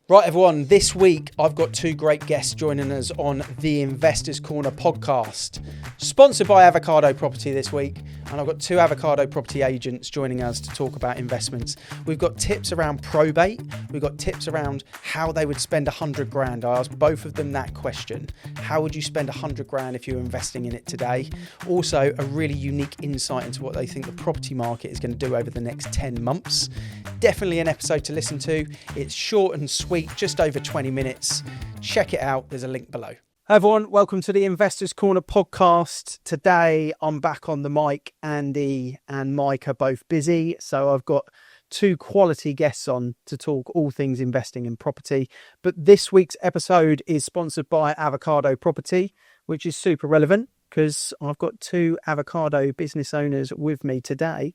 Right, everyone, this week I've got two great guests joining us on the Investors Corner podcast, sponsored by Avocado Property this week. And I've got two avocado property agents joining us to talk about investments. We've got tips around probate. We've got tips around how they would spend 100 grand. I asked both of them that question. How would you spend 100 grand if you were investing in it today? Also, a really unique insight into what they think the property market is going to do over the next 10 months. Definitely an episode to listen to. It's short and sweet, just over 20 minutes. Check it out. There's a link below. Hi everyone, welcome to the Investors Corner podcast. Today I'm back on the mic. Andy and Mike are both busy, so I've got two quality guests on to talk all things investing in property. But this week's episode is sponsored by Avocado Property, which is super relevant because I've got two avocado business owners with me today.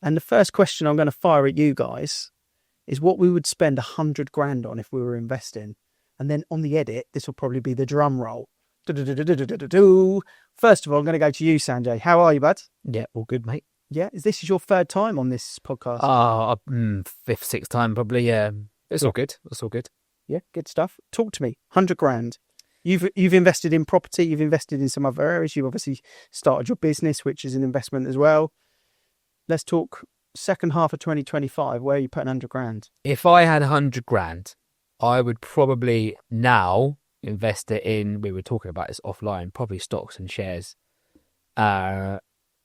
And the first question I'm going to fire at you guys is what we would spend 100 grand on if we were investing. And then on the edit, this will probably be the drum roll. First of all, I'm going to go to you, Sanjay. How are you, bud? Yeah, all good, mate. Yeah, is this your third time on this podcast? Fifth, sixth time probably, yeah. It's all good. It's all good. Yeah, good stuff. Talk to me. 100 grand. You've invested in property. You've invested in some other areas. You've obviously started your business, which is an investment as well. Let's talk second half of 2025. Where are you putting 100 grand? If I had 100 grand, I would probably now invest it in, we were talking about this offline, probably stocks and shares, and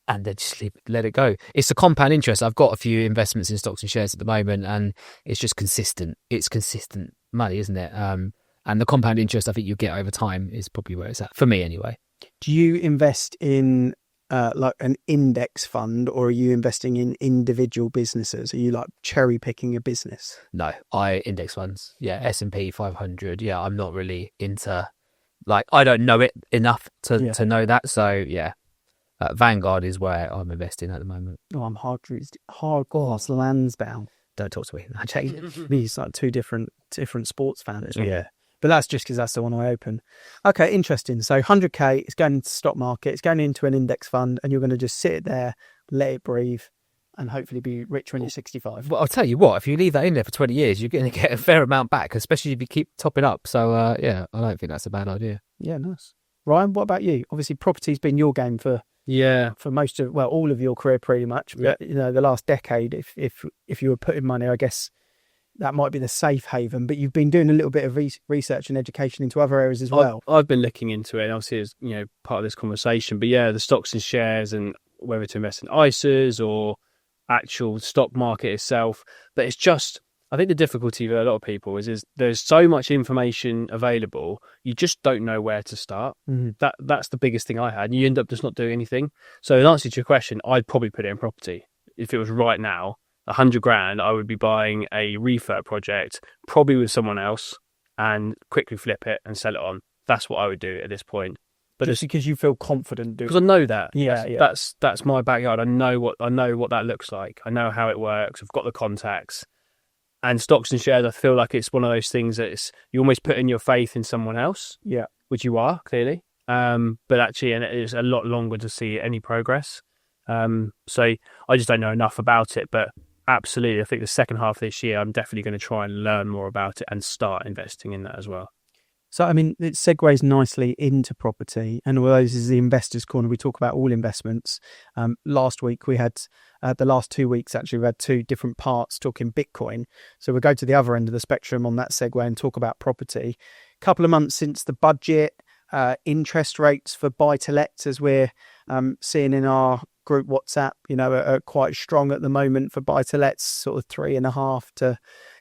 then just let it go. It's the compound interest. I've got a few investments in stocks and shares at the moment, and it's just consistent. It's consistent money, isn't it? And the compound interest I think you get over time is probably where it's at, for me anyway. Do you invest in like an index fund, or are you investing in individual businesses? Are you like cherry picking a business? No, I index funds. Yeah, S&P 500. Yeah, I'm not really into, like, I don't know it enough to know that. So yeah, Vanguard is where I'm investing at the moment. Oh, I'm hardcore Lansdowne. Don't talk to me. These like two different sports fans. Yeah. But that's just because that's the one I open. Okay, interesting. So 100k, it's going into the stock market, it's going into an index fund, and you're going to just sit it there, let it breathe, and hopefully be rich when you're 65. Well, I'll tell you what, if you leave that in there for 20 years, you're going to get a fair amount back, especially if you keep topping up. So, yeah, I don't think that's a bad idea. Yeah, nice. Ryan, what about you? Obviously, property's been your game for most of, well, all of your career pretty much. But, you know, the last decade, if you were putting money, I guess that might be the safe haven, but you've been doing a little bit of research and education into other areas as well. I've been looking into it, and obviously it's part of this conversation. But yeah, the stocks and shares, and whether to invest in ISAs or actual stock market itself. But it's just, I think the difficulty for a lot of people is there's so much information available, you just don't know where to start. Mm-hmm. That's the biggest thing I had, and you end up just not doing anything. So in answer to your question, I'd probably put it in property. If it was right now, 100 grand, I would be buying a refurb project, probably with someone else, and quickly flip it and sell it on. That's what I would do at this point. But just because you feel confident doing it. Because I know that. Yeah. That's my backyard. I know what that looks like. I know how it works. I've got the contacts. And stocks and shares, I feel like it's one of those things that you almost put in your faith in someone else. Yeah. Which you are, clearly. But actually, and it is a lot longer to see any progress. So I just don't know enough about it, but absolutely, I think the second half of this year, I'm definitely going to try and learn more about it and start investing in that as well. So, I mean, it segues nicely into property. And although this is the Investors Corner, we talk about all investments. Last week, we had, the last 2 weeks, actually, we had two different parts talking Bitcoin. So we'll go to the other end of the spectrum on that segue and talk about property. A couple of months since the budget, interest rates for buy-to-lets, as we're seeing in our group WhatsApp, are quite strong at the moment for buy-to-lets, sort of 3.5 to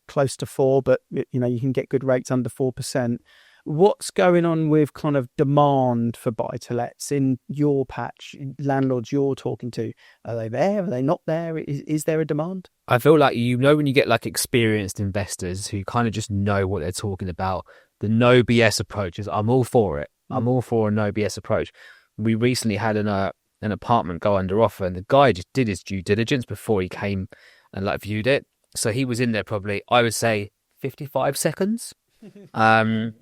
close to 4, but you can get good rates under 4%. What's going on with kind of demand for buy-to-lets in your patch, landlords you're talking to? Are they there? Are they not there? Is there a demand? I feel like, when you get like experienced investors who kind of just know what they're talking about, the no BS approach is, I'm all for it. I'm all for a no BS approach. We recently had an apartment go under offer, and the guy just did his due diligence before he came and viewed it. So he was in there probably, I would say, 55 seconds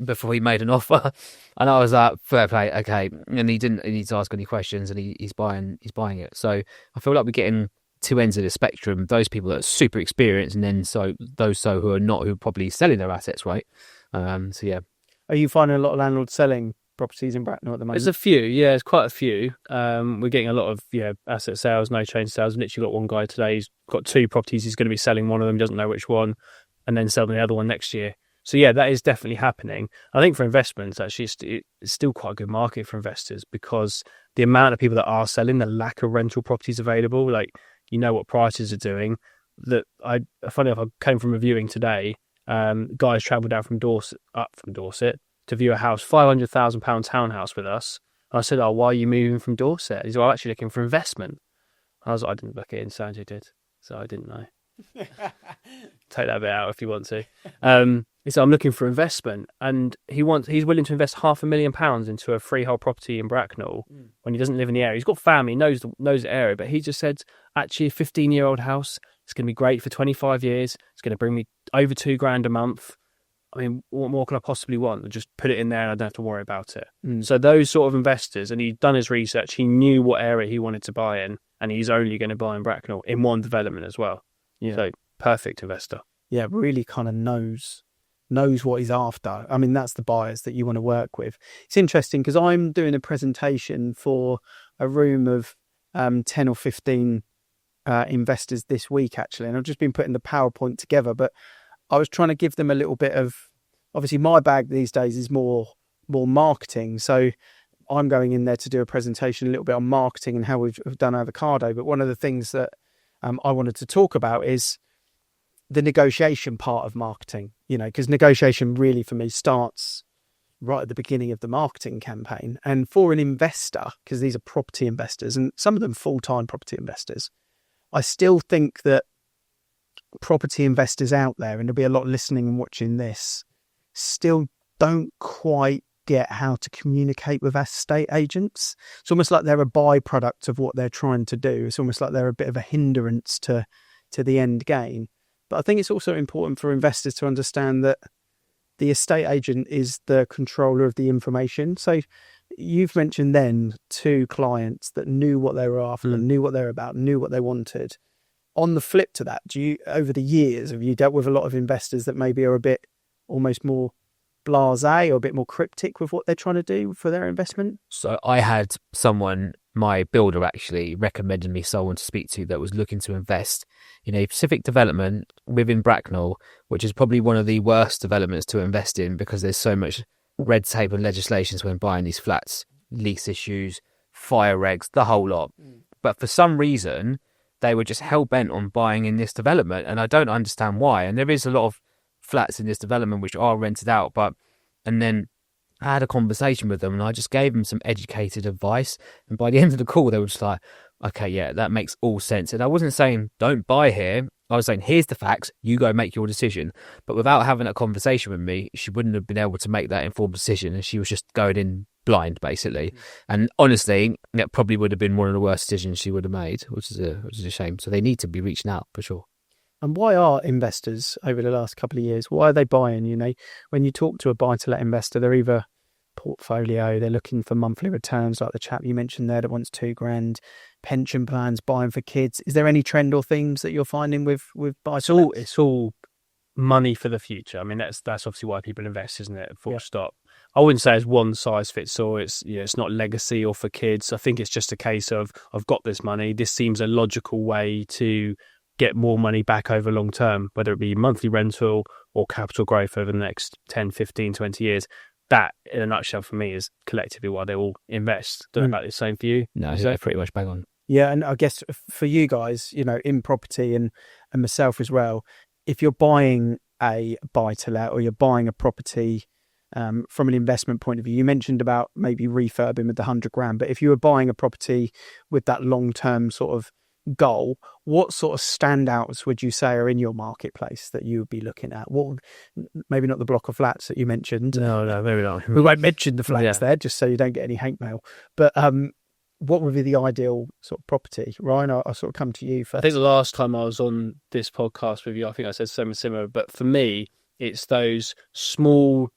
before he made an offer. And I was like, fair play, okay. And he didn't need to ask any questions, and he's buying it. So I feel like we're getting two ends of the spectrum, those people that are super experienced, and then those who are not, who are probably selling their assets, right? So yeah. Are you finding a lot of landlords selling properties in Bracknell at the moment? There's a few, yeah, there's quite a few. We're getting a lot of asset sales, no change sales. I've literally got one guy today, he's got 2 properties, he's going to be selling one of them, doesn't know which one, and then selling the other one next year. So yeah, that is definitely happening. I think for investments, actually, it's still quite a good market for investors, because the amount of people that are selling, the lack of rental properties available, like, what prices are doing. Funny enough, I came from a viewing today. Guys travelled down from Dorset to view a house, £500,000 townhouse with us. And I said, "Oh, why are you moving from Dorset?" He said, "I'm actually looking for investment." I was like, "I didn't book it in, Sanjay did, so I didn't know." Take that bit out if you want to. He said, "I'm looking for investment," and he's willing to invest £500,000 into a freehold property in Bracknell when he doesn't live in the area. He's got family, knows the area, but he just said, actually, a 15-year-old house, it's going to be great for 25 years. It's going to bring me over £2,000 a month. I mean, what more can I possibly want? Just put it in there and I don't have to worry about it. So those sort of investors, and he'd done his research, he knew what area he wanted to buy in, and he's only going to buy in Bracknell in one development as well. Yeah. So perfect investor. Yeah, really kind of knows what he's after. I mean, that's the buyers that you want to work with. It's interesting because I'm doing a presentation for a room of 10 or 15 investors this week, actually, and I've just been putting the PowerPoint together, but I was trying to give them a little bit of, obviously my bag these days is more marketing, so I'm going in there to do a presentation a little bit on marketing and how we've done avocado. But one of the things that I wanted to talk about is the negotiation part of marketing, because negotiation really for me starts right at the beginning of the marketing campaign. And for an investor, because these are property investors and some of them full-time property investors, I still think that property investors out there, and there'll be a lot listening and watching this, still don't quite get how to communicate with estate agents. It's almost like they're a byproduct of what they're trying to do. It's almost like they're a bit of a hindrance to the end game. But I think it's also important for investors to understand that the estate agent is the controller of the information. So you've mentioned then 2 clients that knew what they were after, knew what they were about, knew what they wanted. On the flip to that, over the years, have you dealt with a lot of investors that maybe are a bit almost more blasé or a bit more cryptic with what they're trying to do for their investment? So I had my builder actually recommended me someone to speak to that was looking to invest in a specific development within Bracknell, which is probably one of the worst developments to invest in because there's so much red tape and legislations when buying these flats, lease issues, fire regs, the whole lot. But for some reason, they were just hell-bent on buying in this development, and I don't understand why. And there is a lot of flats in this development which are rented out, and then I had a conversation with them and I just gave them some educated advice, and by the end of the call they were just like, okay, yeah, that makes all sense. And I wasn't saying don't buy here, I was saying here's the facts, you go make your decision. But without having a conversation with me, she wouldn't have been able to make that informed decision, and she was just going in blind basically. And honestly, that probably would have been one of the worst decisions she would have made, which is a shame. So they need to be reaching out for sure. And why are investors over the last couple of years, why are they buying? When you talk to a buy-to-let investor, they're either portfolio, they're looking for monthly returns like the chap you mentioned there that wants $2,000, pension plans, buying for kids. Is there any trend or themes that you're finding with buy-to-let? It's all money for the future. I mean, that's obviously why people invest, isn't it? Full stop. I wouldn't say it's one size fits all. It's it's not legacy or for kids. I think it's just a case of I've got this money. This seems a logical way to get more money back over long term, whether it be monthly rental or capital growth over the next 10, 15, 20 years. That, in a nutshell, for me, is collectively why they all invest. Don't know about the same for you? No, they're pretty much bang on. Yeah, and I guess for you guys, in property and myself as well, if you're buying a buy-to-let or you're buying a property from an investment point of view, you mentioned about maybe refurbing with the $100,000, but if you were buying a property with that long-term sort of goal, what sort of standouts would you say are in your marketplace that you would be looking at? What, maybe not the block of flats that you mentioned. No, maybe not. We won't mention the flats there, just so you don't get any hate mail. But what would be the ideal sort of property? Ryan, I'll sort of come to you first. I think the last time I was on this podcast with you, I think I said something similar. But for me, it's those small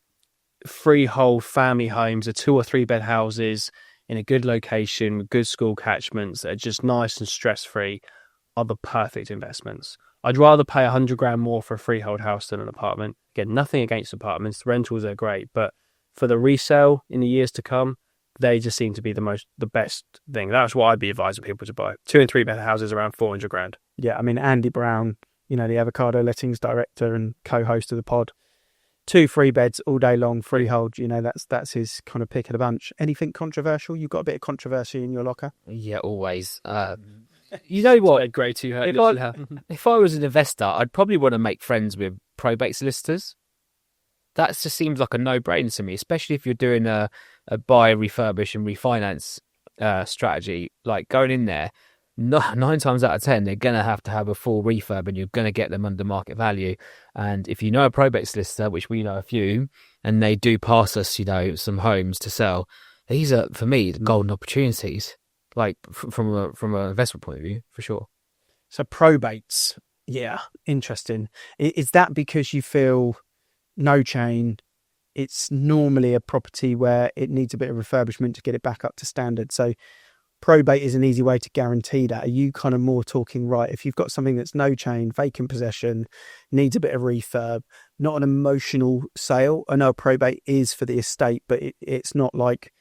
freehold family homes, the 2 or 3 bed houses in a good location with good school catchments that are just nice and stress-free. are the perfect investments. I'd rather pay 100 grand more for a freehold house than an apartment. Again, nothing against apartments. The rentals are great, but for the resale in the years to come, they just seem to be the best thing. That's what I'd be advising people to buy. 2 and 3 bed houses around 400 grand. Yeah, I mean, Andy Brown, the avocado lettings director and co-host of the pod, 2 free beds all day long, freehold. That's his kind of pick of the bunch. Anything controversial? You've got a bit of controversy in your locker? Yeah, always. You know what? Great to If I was an investor, I'd probably want to make friends with probate solicitors. That just seems like a no-brainer to me, especially if you're doing a buy, refurbish, and refinance strategy. Like going in there, 9 times out of 10, they're going to have a full refurb, and you're going to get them under market value. And if you know a probate solicitor, which we know a few, and they do pass us, some homes to sell, these are, for me, the golden opportunities. Like from an investment point of view, for sure. So probates, yeah, interesting. Is that because you feel no chain? It's normally a property where it needs a bit of refurbishment to get it back up to standard. So probate is an easy way to guarantee that. Are you kind of more talking, right, if you've got something that's no chain, vacant possession, needs a bit of refurb, not an emotional sale? I know probate is for the estate, but it's not like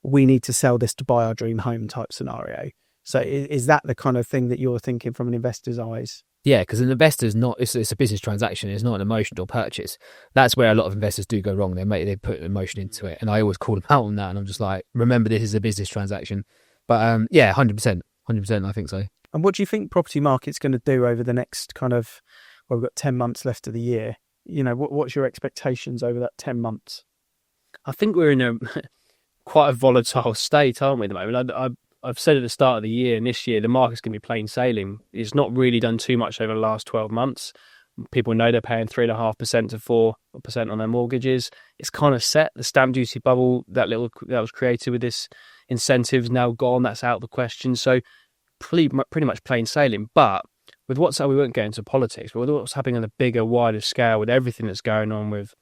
we need to sell this to buy our dream home type scenario. So is that the kind of thing that you're thinking from an investor's eyes? Yeah, because an investor's not, it's a business transaction. It's not an emotional purchase. That's where a lot of investors do go wrong. They put emotion into it. And I always call them out on that. And I'm just like, remember, this is a business transaction. But yeah, 100%. 100%, I think so. And what do you think property market's going to do over the next we've got 10 months left of the year. What's your expectations over that 10 months? I think we're in a quite a volatile state, aren't we, at the moment? I've said at the start of the year, and this year, the market's going to be plain sailing. It's not really done too much over the last 12 months. People know they're paying 3.5% to 4% on their mortgages. It's kind of set. The stamp duty bubble that was created with this incentive is now gone. That's out of the question. So pretty much plain sailing. But with we won't get into politics, but with what's happening on a bigger, wider scale, with everything that's going on with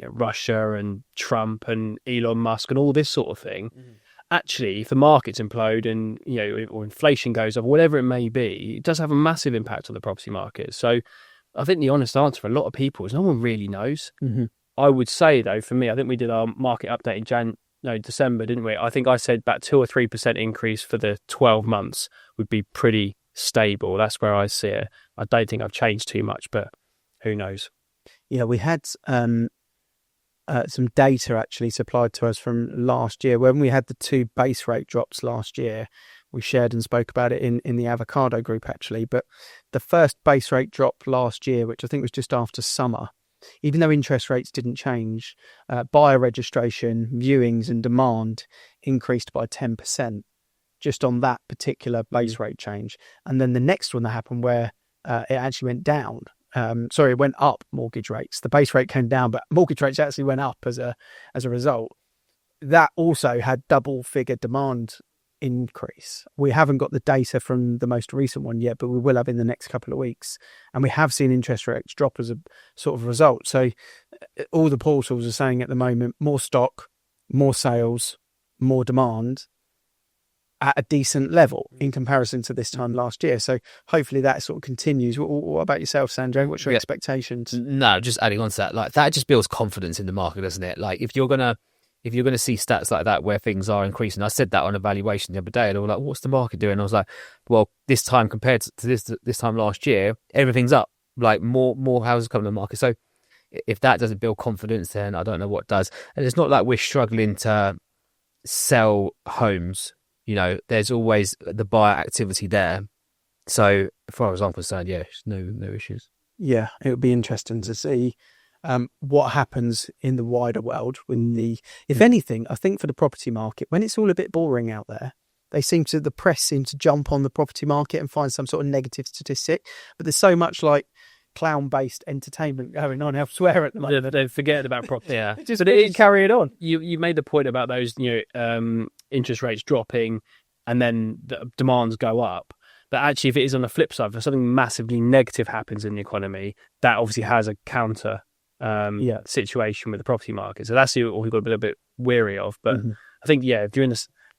Russia and Trump and Elon Musk and all this sort of thing, actually, if the markets implode and or inflation goes up, whatever it may be, it does have a massive impact on the property market. So I think the honest answer for a lot of people is no one really knows. Mm-hmm. I would say, though, for me, I think we did our market update in December, didn't we? I think I said about 2 or 3% increase for the 12 months would be pretty stable. That's where I see it. I don't think I've changed too much, but who knows? Yeah, we had some data actually supplied to us from last year. When we had the 2 base rate drops last year, we shared and spoke about it in the avocado group actually. But the first base rate drop last year, which I think was just after summer, even though interest rates didn't change, buyer registration, viewings and demand increased by 10% just on that particular base rate change. And then the next one that happened where it actually went down. It went up, mortgage rates. The base rate came down, but mortgage rates actually went up as a result. That also had double figure demand increase. We haven't got the data from the most recent one yet, but we will have in the next couple of weeks. And we have seen interest rates drop as a sort of result. So all the portals are saying at the moment, more stock, more sales, more demand at a decent level in comparison to this time last year. So hopefully that sort of continues. What about yourself, Sanjay? What's your expectations? No, just adding on to that, like that just builds confidence in the market, doesn't it? Like if you're gonna see stats like that where things are increasing, I said that on evaluation the other day, and they were like, "What's the market doing?" And I was like, "Well, this time compared to this time last year, everything's up. Like more houses come to the market." So if that doesn't build confidence, then I don't know what does. And it's not like we're struggling to sell homes. There's always the buyer activity there. So as far as I'm concerned, yeah, no issues. Yeah, it would be interesting to see what happens in the wider world if anything, I think for the property market, when it's all a bit boring out there, the press seems to jump on the property market and find some sort of negative statistic. But there's so much like clown-based entertainment going on elsewhere at the moment. Yeah, they forget about property. Yeah, but it is carry it on. You made the point about those, interest rates dropping, and then the demands go up. But actually, if it is on the flip side, if something massively negative happens in the economy, that obviously has a counter situation with the property market. So that's what we've got to be a little bit wary of. But I think, if you're in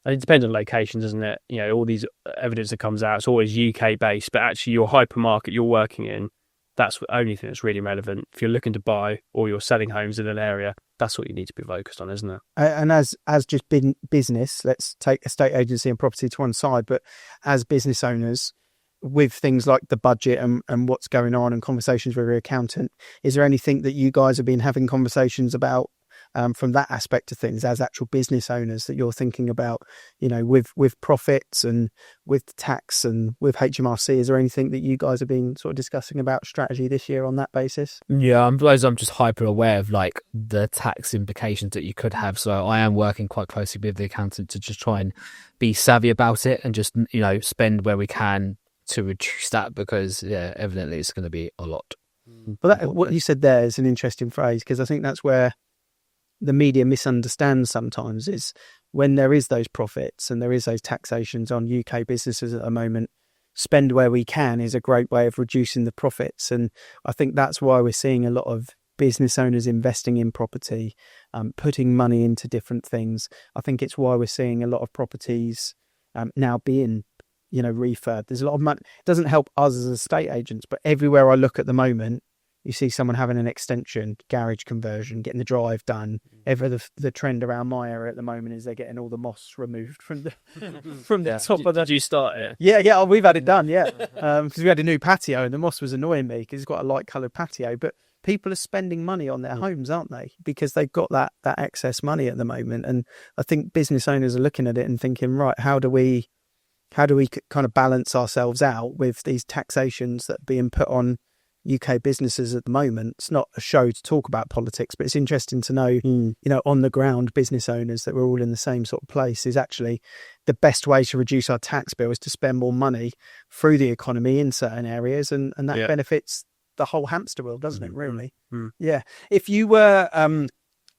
And it depends on location, doesn't it? You know, all these evidence that comes out, it's always UK based, but actually your hypermarket you're working in, that's the only thing that's really relevant. If you're looking to buy or you're selling homes in an area, that's what you need to be focused on, isn't it? And as just been business, let's take estate agency and property to one side, but as business owners, with things like the budget and what's going on and conversations with your accountant, is there anything that you guys have been having conversations about from that aspect of things as actual business owners that you're thinking about, you know, with profits and with tax and with HMRC? Is there anything that you guys have been sort of discussing about strategy this year on that basis? Yeah, I'm just hyper aware of like the tax implications that you could have. So I am working quite closely with the accountant to just try and be savvy about it and just, you know, spend where we can to reduce that, because evidently it's going to be a lot. But what you said there is an interesting phrase, because I think that's where the media misunderstands sometimes, is when there is those profits and there is those taxations on UK businesses at the moment, spend where we can is a great way of reducing the profits. And I think that's why we're seeing a lot of business owners investing in property, putting money into different things. I think it's why we're seeing a lot of properties now being, you know, refurbed. There's a lot of money. It doesn't help us as estate agents, but everywhere I look at the moment, you see someone having an extension, garage conversion, getting the drive done. The trend around my area at the moment is they're getting all the moss removed from the top of the. Did you start it? Yeah, we've had it done, because we had a new patio and the moss was annoying me because it's got a light coloured patio. But people are spending money on their homes, aren't they? Because they've got that excess money at the moment. And I think business owners are looking at it and thinking, right, how do we kind of balance ourselves out with these taxations that are being put on UK businesses at the moment? It's not a show to talk about politics, but it's interesting to know, you know, on the ground business owners that we're all in the same sort of place, is actually the best way to reduce our tax bill is to spend more money through the economy in certain areas, and that benefits the whole hamster wheel, doesn't it, really? Yeah. If you were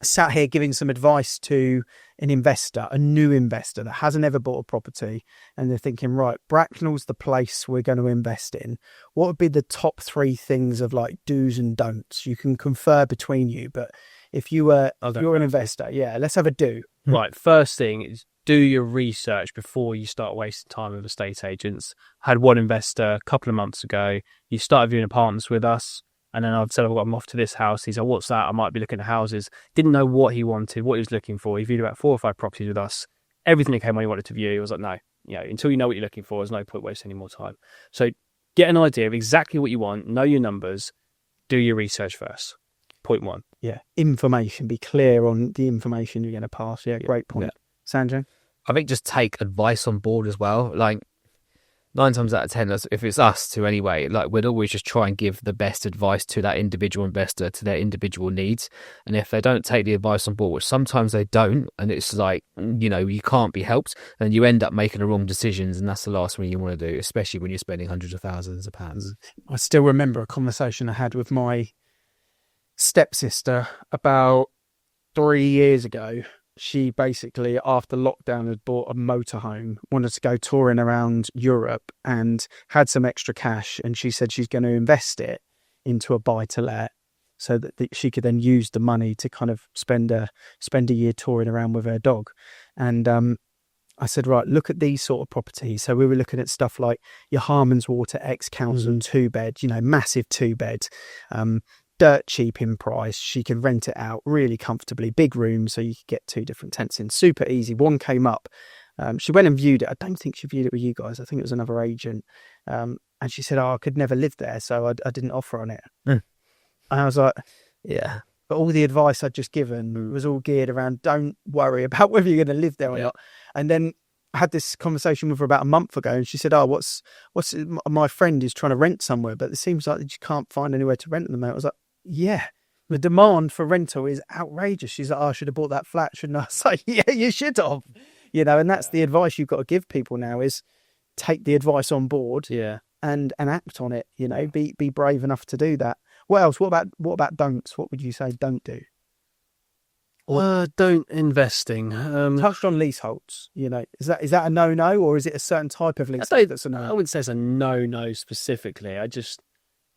sat here giving some advice to an investor, a new investor that hasn't ever bought a property, and they're thinking, right, Bracknell's the place we're going to invest in, what would be the top 3 things of like do's and don'ts? You can confer between you, but if you're an investor, let's have a do. Right. First thing is do your research before you start wasting time with estate agents. I had one investor a couple of months ago. He started viewing apartments with us. And then I've said, I'm off to this house. He's like, what's that? I might be looking at houses. Didn't know what he wanted, what he was looking for. He viewed about 4 or 5 properties with us. Everything that came on he wanted to view. He was like, no, you know, until you know what you're looking for, there's no point wasting any more time. So get an idea of exactly what you want, know your numbers, do your research first. Point 1. Yeah. Information. Be clear on the information you're going to pass. Yeah, great point. Yeah. Sanjay? I think just take advice on board as well. Like 9 times out of 10, if it's us to anyway, like we'd always just try and give the best advice to that individual investor, to their individual needs. And if they don't take the advice on board, which sometimes they don't, and it's like, you know, you can't be helped, and you end up making the wrong decisions, and that's the last thing you want to do, especially when you're spending hundreds of thousands of pounds. I still remember a conversation I had with my stepsister about 3 years ago. She basically, after lockdown, had bought a motorhome, wanted to go touring around Europe and had some extra cash. And she said she's going to invest it into a buy-to-let so that she could then use the money to kind of spend a year touring around with her dog. And I said, right, look at these sort of properties. So we were looking at stuff like your Harmon's Water ex-council 2-bed, you know, massive 2-bed, dirt cheap in price. She could rent it out really comfortably, big room, so you could get 2 different tents in, super easy. One came up, she went and viewed it. I don't think she viewed it with you guys, I think it was another agent, and she said, I could never live there, so I didn't offer on it. And I was like, yeah, but all the advice I'd just given was all geared around, don't worry about whether you're going to live there or not. And then I had this conversation with her about a month ago, and she said, oh, what's my friend is trying to rent somewhere, but it seems like you can't find anywhere to rent them. I was like, yeah, the demand for rental is outrageous. She's like, oh, I should have bought that flat, shouldn't I? I was like, yeah, you should have. You know, and that's the advice you've got to give people now, is take the advice on board and act on it. You know, be brave enough to do that. What else? What about don'ts? What would you say don't do? Don't investing. Touched on leaseholds. You know, is that a no-no, or is it a certain type of leasehold that's a no? I wouldn't say it's a no-no specifically. I just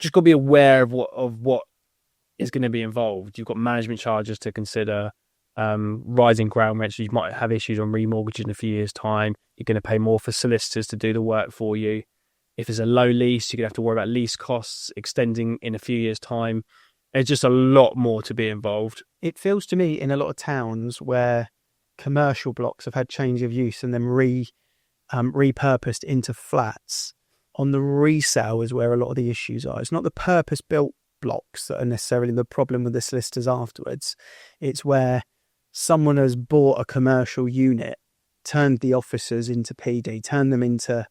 got to be aware of what is going to be involved. You've got management charges to consider. rising ground rents. You might have issues on remortgaging in a few years' time. You're going to pay more for solicitors to do the work for you. If there's a low lease, you're going to have to worry about lease costs extending in a few years' time. There's just a lot more to be involved. It feels to me in a lot of towns where commercial blocks have had change of use and then repurposed into flats, on the resale is where a lot of the issues are. It's not the purpose-built blocks that are necessarily the problem with the solicitors afterwards. It's where someone has bought a commercial unit, turned the offices into PD, turned them into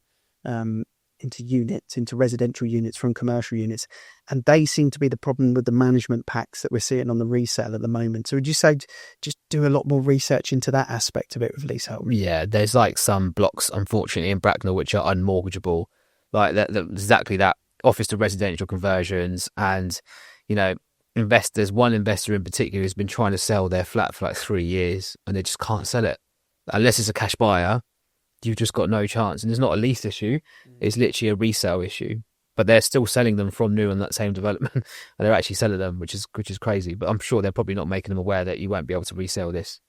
units, into residential units from commercial units, and they seem to be the problem with the management packs that we're seeing on the resale at the moment. So would you say just do a lot more research into that aspect of it with leasehold? Yeah, there's like some blocks, unfortunately, in Bracknell which are unmortgageable, like that exactly that, office to residential conversions. And investors, one investor in particular has been trying to sell their flat for like 3 years and they just can't sell it unless it's a cash buyer. You've just got no chance. And it's not a lease issue, it's literally a resale issue. But they're still selling them from new on that same development, and they're actually selling them, which is crazy. But I'm sure they're probably not making them aware that you won't be able to resell this,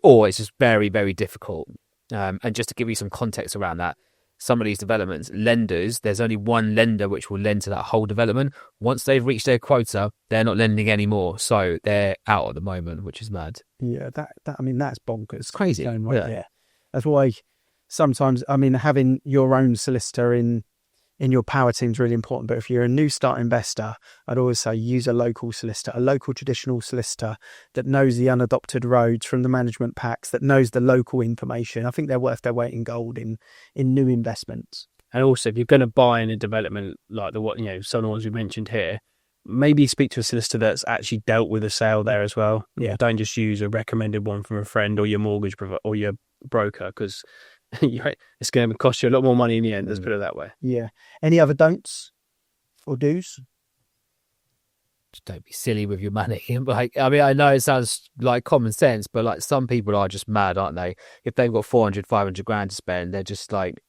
or it's just very, very difficult. And just to give you some context around that, some of these developments, lenders, there's only one lender which will lend to that whole development. Once they've reached their quota, they're not lending anymore, so they're out at the moment, which is mad. Yeah, I mean that's bonkers. It's crazy. Yeah. That's why sometimes, I mean, having your own solicitor in your power team is really important. But if you're a new start investor, I'd always say use a local solicitor, a local traditional solicitor that knows the unadopted roads from the management packs, that knows the local information. I think they're worth their weight in gold in new investments. And also, if you're going to buy in a development like some of the ones we mentioned here, maybe speak to a solicitor that's actually dealt with a sale there as well. Yeah. Don't just use a recommended one from a friend or your mortgage provider or your broker, because it's going to cost you a lot more money in the end. Let's put it that way. Yeah. Any other don'ts or do's? Just don't be silly with your money. Like, I mean, I know it sounds like common sense, but like some people are just mad, aren't they? If they've got 400, 500 grand to spend, they're just like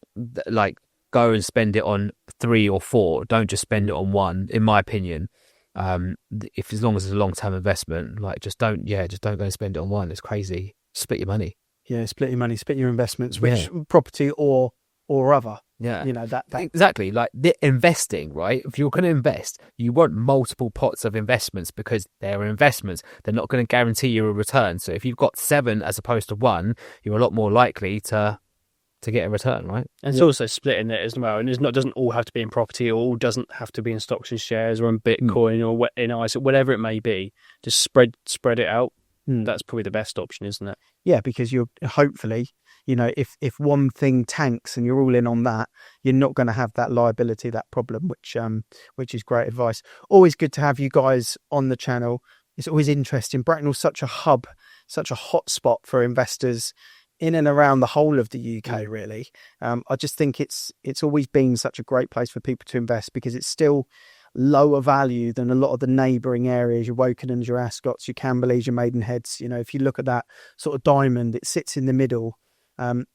go and spend it on 3 or 4. Don't just spend it on one, in my opinion. If as long as it's a long-term investment, just don't go and spend it on one. It's crazy. Split your money. Yeah, split your money, split your investments, which property or other. Yeah, that exactly. Like the investing, right? If you're going to invest, you want multiple pots of investments because they're investments. They're not going to guarantee you a return. So if you've got 7 as opposed to 1, you're a lot more likely to get a return, right? And it's also splitting it as well. And it doesn't all have to be in property, or all doesn't have to be in stocks and shares or in Bitcoin or in ISA, whatever it may be. Just spread it out. That's probably the best option, isn't it? Yeah, because you're hopefully, if one thing tanks and you're all in on that, you're not going to have that liability, that problem, which is great advice. Always good to have you guys on the channel. It's always interesting. Bracknell's such a hub, such a hotspot for investors in and around the whole of the UK, really. I just think it's always been such a great place for people to invest because it's still lower value than a lot of the neighbouring areas, your Wokinghams, your Ascots, your Camberleys, your Maidenheads. If you look at that sort of diamond, it sits in the middle.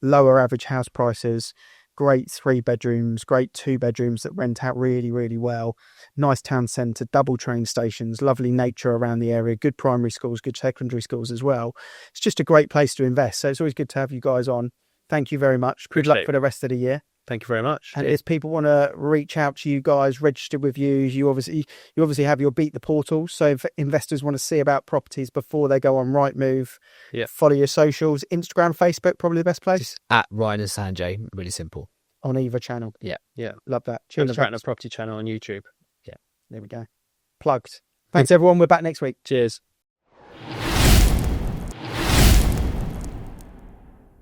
Lower average house prices, great 3 bedrooms, great 2 bedrooms that rent out really, really well. Nice town centre, double train stations, lovely nature around the area, good primary schools, good secondary schools as well. It's just a great place to invest. So it's always good to have you guys on. Thank you very much. Good luck for the rest of the year. Thank you very much. And if people want to reach out to you guys, register with you, you obviously have your Beat the Portal. So if investors want to see about properties before they go on Rightmove, follow your socials, Instagram, Facebook, probably the best place. Just at Ryan and Sanjay, really simple. On either channel. Yeah. Love that. Cheers. And the Bracknell Property channel on YouTube. There we go. Plugged. Thanks everyone. We're back next week. Cheers.